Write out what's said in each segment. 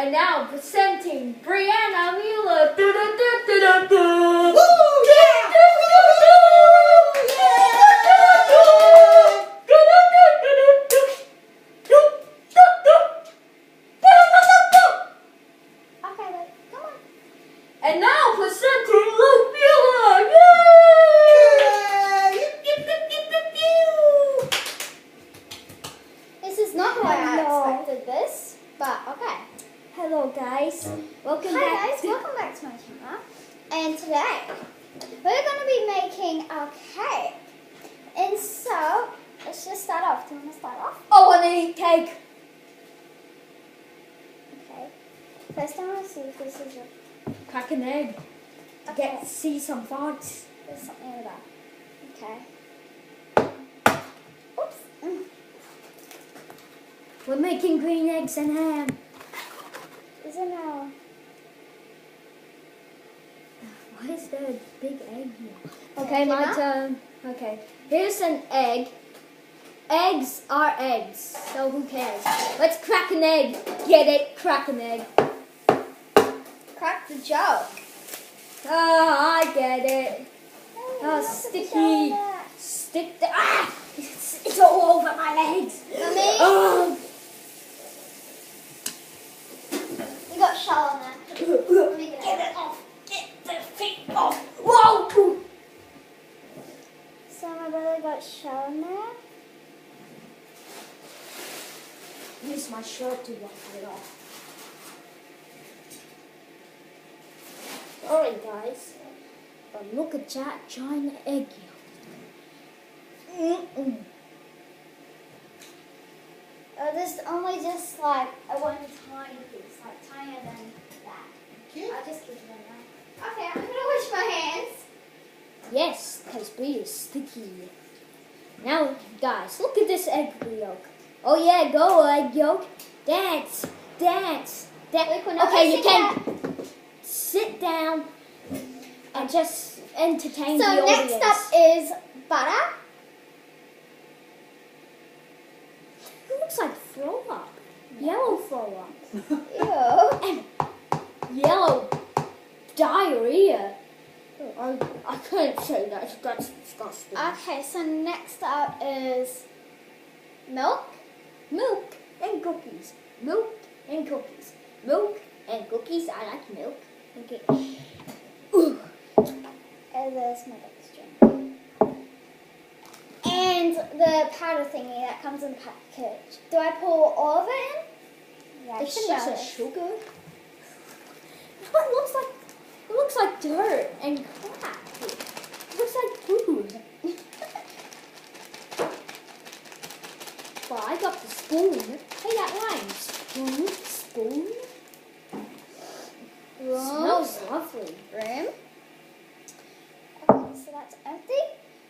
And now presenting Brianna Mueller. Woo! Okay, come on. And now presenting Luke Mueller. This is not the way I expected this, but okay. Hello guys. Welcome Hi back. guys, welcome back to my channel. And today we're going to be making a cake. And so let's just start off. Do you want to start off? I want to eat cake. Okay. First I want to see if this is a... Crack an egg. Okay. See some thoughts. There's something over there. Okay. Oops. We're making green eggs and ham. Is it now? Why is there a big egg here? Okay, Okay, my Gemma? turn. Okay, here's an egg. Eggs are eggs, so who cares? Let's crack an egg. Get it? Crack an egg. Crack the joke. Ah, I get it. Oh, Oh, you sticky. have Stick the It's all over my legs. Mummy? Oh. You got shell on there. Let me Get it off. Get the feet off. Whoa. So my brother got shell on there. Use my shirt to wash it off. Sorry guys, but look at that giant egg yolk. There's only just like a one tiny piece, like tinier than that. I'll just keep it in there. Okay, I'm gonna wash my hands. Yes, because beer is sticky. Now guys, look at this egg yolk. Oh yeah, go egg yolk. Dance. Look, we're not Okay, you missing can sit down and just entertain the So audience. next up is butter. It looks like throw up. Yellow throw up. Ew. And yellow diarrhea. I couldn't say that. That's disgusting. Okay, so next up is milk. Milk and cookies. Milk and cookies. Milk and cookies. I like milk. Okay. Ooh. And there's my string. And the powder thingy that comes in the package. Do I pour all of it in? Yeah, It's just a sugar. It looks like dirt and crap. It looks like food. Well, I got the spoon. Hey, that rhymes. Spoon. Smells lovely. Room. Okay, so that's empty.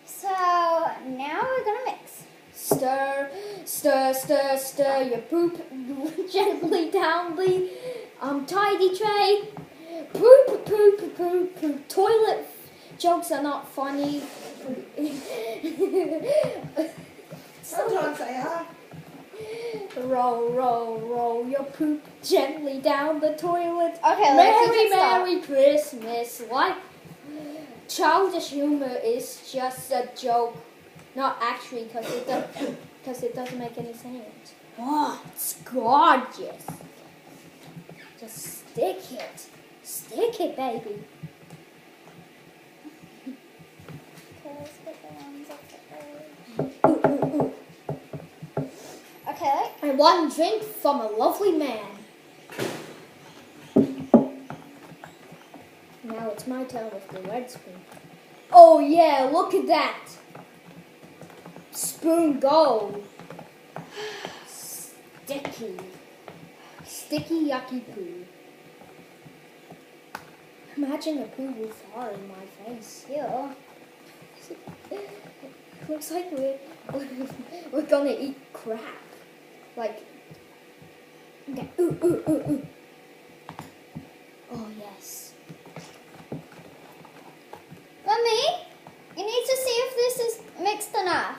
So now we're gonna mix. Stir your poop gently down the tidy tray. Poop. Toilet jokes are not funny. Sometimes they are. Roll your poop gently down the toilet. Okay, Merry Christmas. Like childish humor is just a joke, not actually, because it doesn't make any sense. Oh, it's gorgeous. Just stick it, baby. Okay, let's get the ones off the Ooh. Okay. And one drink from a lovely man. Now it's my turn with the red spoon. Oh yeah, look at that. Spoon go. Sticky yucky poo. Imagine the poo will fall in my face. Ew. Looks like we're gonna eat crap. Like, okay. Ooh. Oh yes. Mummy, you need to see if this is mixed enough.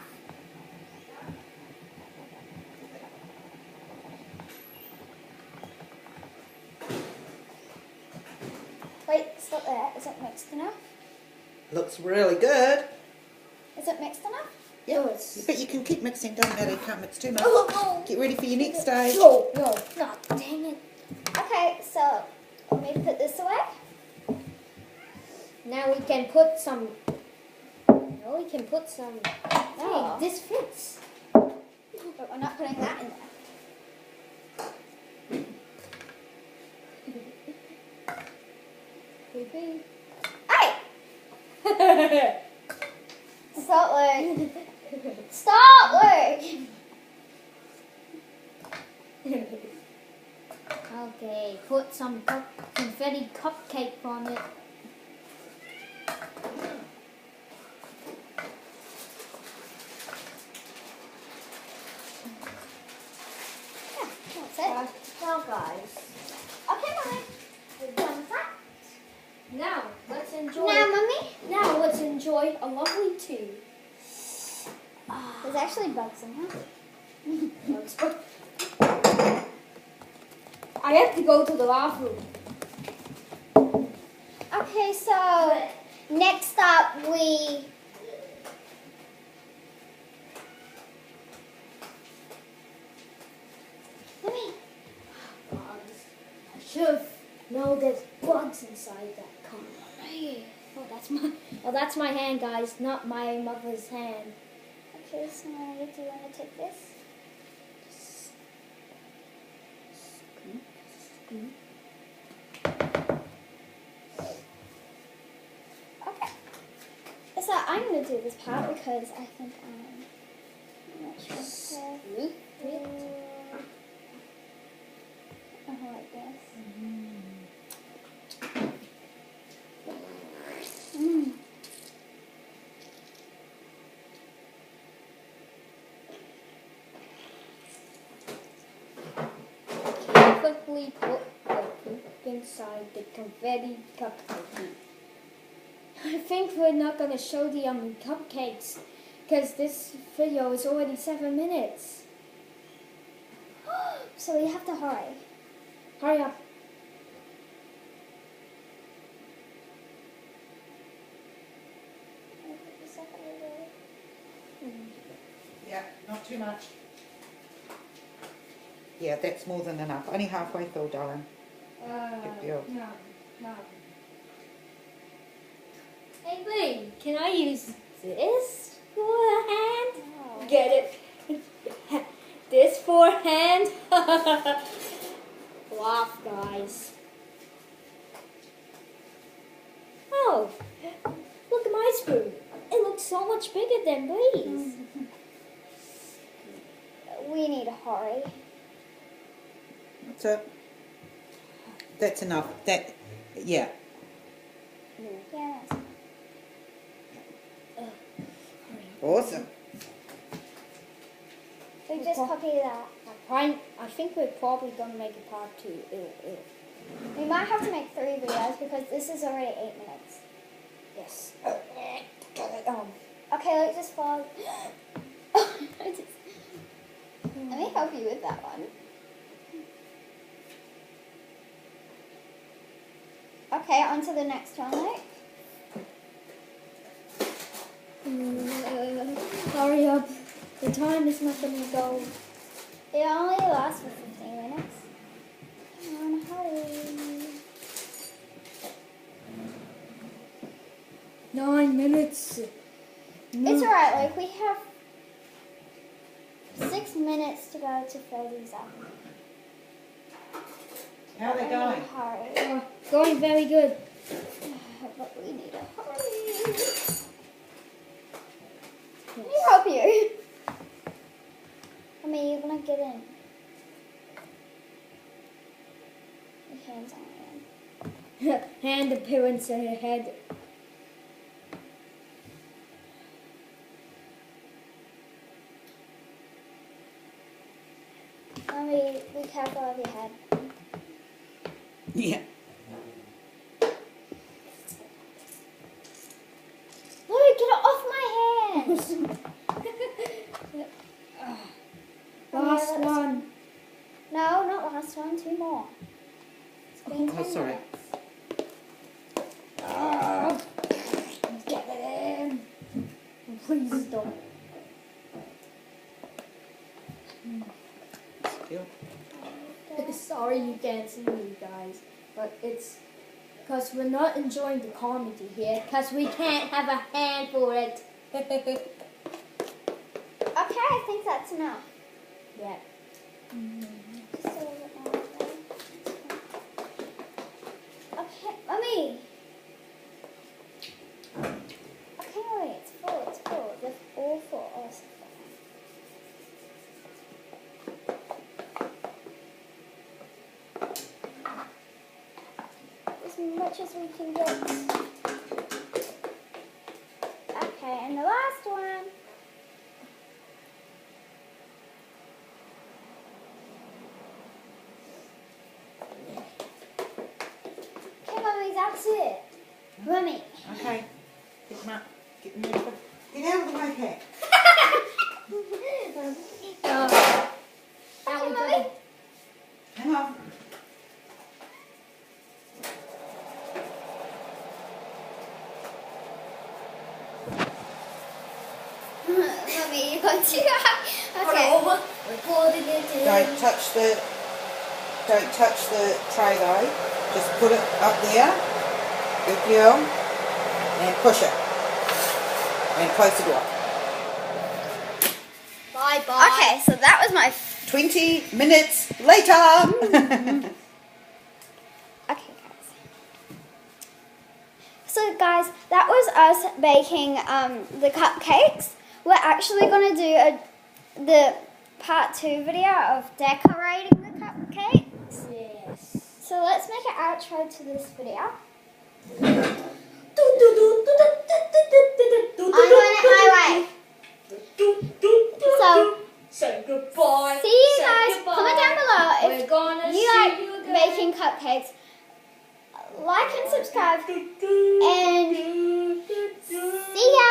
Stop there. Is it mixed enough? Looks really good. Is it mixed enough? Yeah, No, it's- but you can keep mixing. Doesn't matter. You can't mix too much. Oh, no. Get ready for your next stage. No, no, no, dang it. Okay, so let me put this away. Now we can put some. Now we can put some. Oh. Hey, this fits. But we're not putting that in there. Baby. Hey! Stop, Luke. Stop, Luke. Okay, put some confetti cupcake on it. That's it. Well, guys, Okay, Mummy. We're done with that. now let's enjoy. Now, Mummy. Now let's enjoy a lovely tea. There's actually bugs in here. I have to go to the bathroom. Okay, so next up we... Mummy. Bugs. I should have known there's bugs inside that car. Oh, that's my hand, guys, not my mother's hand. Okay, so Mummy, do you want to take this? Okay. So I'm going to do this part because I think I'm not sure. Scoop it. Like this. Carefully put the poop inside the confetti cupcake. I think we're not going to show the cupcakes because this video is already 7 minutes. So we have to hurry. Hurry up. Yeah, not too much. Yeah, that's more than enough. Only halfway full, darling. Good deal. No. Hey, Lee, can I use this for a hand? Oh. Get it? This for a hand? Laugh, guys. Oh, look at my spoon. It looks so much bigger than Lee's. We need to hurry. That's it. That's enough. Yeah. Yeah. Awesome. We just copy that. I think we're probably going to make a part 2. Ew. We might have to make 3 videos because this is already 8 minutes. Yes. Okay, let's just follow. Let me help you with that one. Okay, on to the next one, Luke. Hurry up. The time is not going to go. It only lasts for 15 minutes. Come on, hurry. 9 minutes. No. It's alright, Luke. We have 6 minutes to go to fill these up. How are they going? Hurry. Going very good. But we need to hurry. Let me help you. I mean, you're gonna get in. Your hands on it. Hand appearance ahead. Mommy, be careful of your head. Yeah. No, get it off my hands! Last one. No, not last one. 2 more. It's been 10 sorry. minutes. Please don't. Still. Sorry you can't see me, guys, but it's because we're not enjoying the comedy here, because we can't have a hand for it. Okay, I think that's enough. Yeah. Just a little bit more. Okay, Mummy. Okay, wait, it's full, it's full. They're all full. Oh, it's full. As much as we can get. Okay, and the last one. Okay, Mummy, that's it. Mummy. Okay. Pick them up. Get them in. Get out of the way, Cat. Now Okay, we Mummy. gotta, Hang on. Mummy, you got to. Okay. recording it in. Don't touch the tray though. Just put it up there. Good girl. And push it. And close the door. Bye bye. Okay, so that was my. 20 minutes later. Okay, guys. So, guys, that was us baking the cupcakes. We're actually going to do the part 2 video of decorating the cupcakes. Yes. So let's make an outro to this video. I'm going my way. So, say goodbye. see you Say guys. goodbye. Comment down below We're if gonna you see like you again. baking cupcakes. Like and subscribe. And see ya.